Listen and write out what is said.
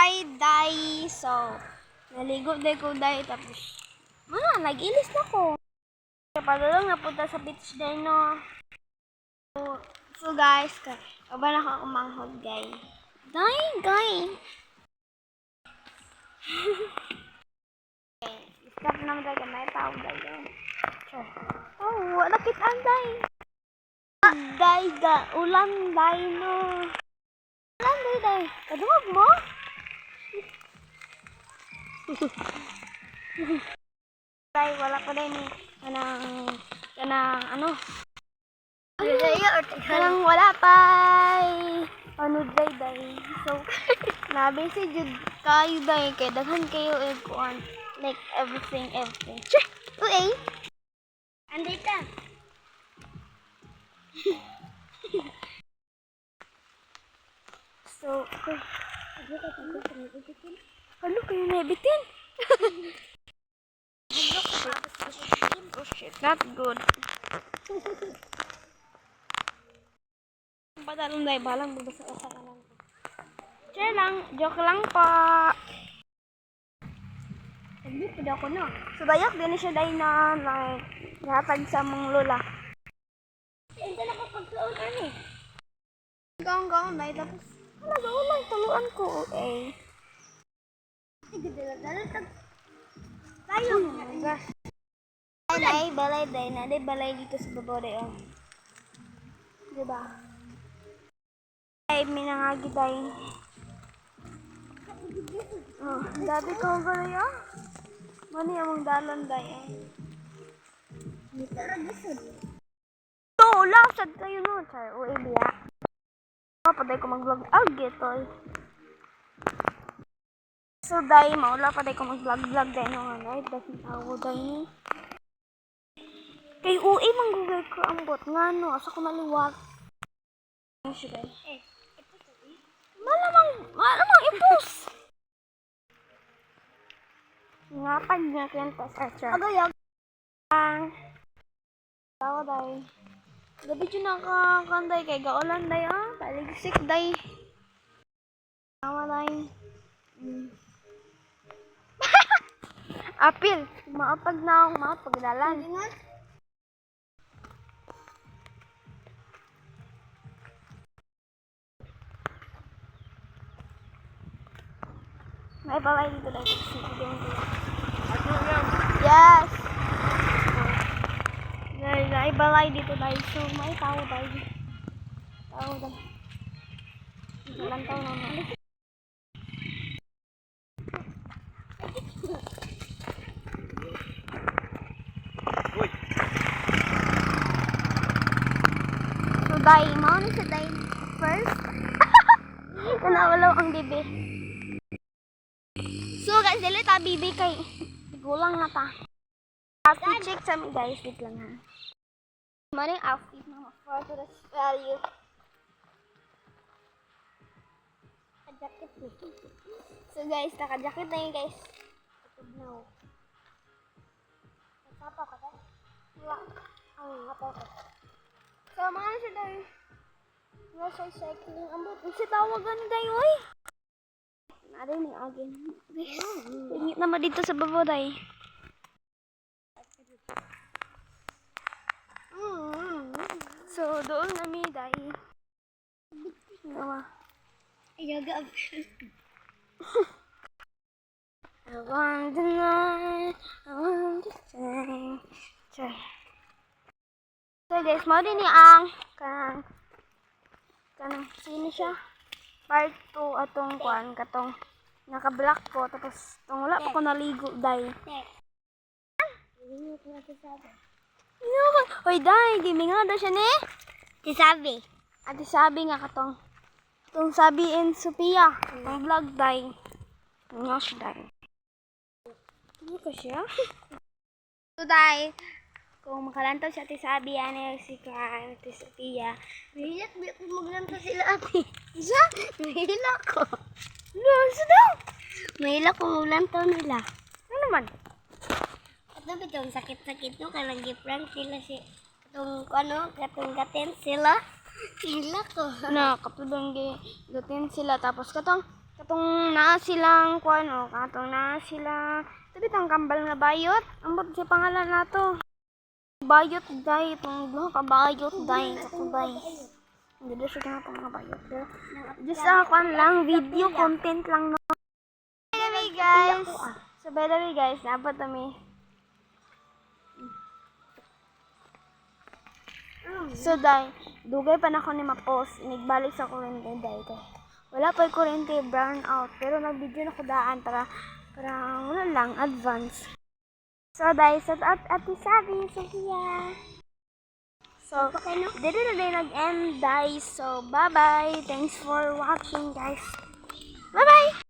hi, day. So, naligo day ko day. Tapos, nag-ilis na ko. Padulong napunta sa beach day, no. So guys, kaba na ako kumanghod, guys. Day. Stop naman tayo, may tao day. Sure. Oh, wala kitaan day. Day, ulan day, no. Ulan day. Kadungog mo? Day, wala pa din ni kanang ano? Kanang wala pa. Ano day. So, nabisi jud kayo day kay daghan kayo kuan like everything. Sure. Uy. Anday ka. So, ano kayo nabitin? Oh shit, not good. Patalong dahil balang bubasa-asa na lang. Share lang, joke lang po. Hindi pa daw ko na. So, dayak din siya dahil na nahatag sa mong lola. Hindi na kapagtuon ani. Gaong dahil tapos ulang tuluan ko. Eh. Tayo. Balay dahil na. Balay dito sa babaw dahil. Diba? Ay, minangagi dahil. Oh, dati ko ba ya? Mani among dalan dahil. So, lasad kayo no. Char, o ibiya. Paday ko mag-vlog. Gito. So, dahil maula paday ko mag-vlog dahil no nga na. Dahil ako dahil. Kay UI manggugay ko ang bot nga no. Asa ko naliwag. Malamang ipus. Nga pag niya kwenta sa char. Agayag. Tawa dahil. Gabi dyan nakakanday kay gaulan day paligsik day. Tawa day. Apil. Maapag na akong maapagdalan. May balay dito lang. Yes! May balay dito dahil. So, may tao dahil. Ilang tao naman. So, dahil, mauna siya dahil first. Kanawalaw ang bibi. So guys, dili ta bibi kay gulang na ta. Outfit check sa mi guys, wait lang ha. Maring outfit na for to the value. Jacket ni. So guys, naka-jacket na yun guys. Ito now. Nagpapa ko tayo. Wala. Nagpapa ko. So mga na siya tayo. Nasa cycling. Ambot, kasi tawagan tayo oy. Ada ni again. Ingit nama dito sa baba day. So doon kami day. Nawa. Iyaga. I want to know. I want to say. So guys, mau din ni ang kanang sino siya? Part 2 atong kuan katong naka-black ko tapos tong wala pa ko naligo day. Hoy day, giminga daw siya ni. Tisabi. Ati sabi nga katong Sabi and Sophia, ang vlog day. Ngosh day. Ano ka siya? So day, kung makalantaw siya ati sabi ani si ati Sophia. Mahilak di ko maglantaw sila ati. Isa? Mahilak ko. No, isa daw. Mahilak ko maglantaw nila. Ano naman? Ito bitong sakit-sakit no kaya nag-prank sila si katong gaten sila. Mahilak ko. Na, katulong gaten sila tapos katong Katong naa silang kuano, katong naa sila. Tabi tang kambal nga bayot. Ambot si pangalan nato. Bayot day, itong duha ka bayot day, kato day. Hindi siya nga itong mga bayot. Just kuan lang, video content lang no. By the way guys, so by the way guys, naabot kami. So day, dugay pa na ako ni ma-post, nagbalik sa kurente day kay. Wala pa yung kurente, brown out, pero nag-video na ko daan para wala lang, advance. So day, shout out Ate Sabi, Sophia. So, dito na din nag-end guys. So, bye-bye. Thanks for watching guys. Bye-bye!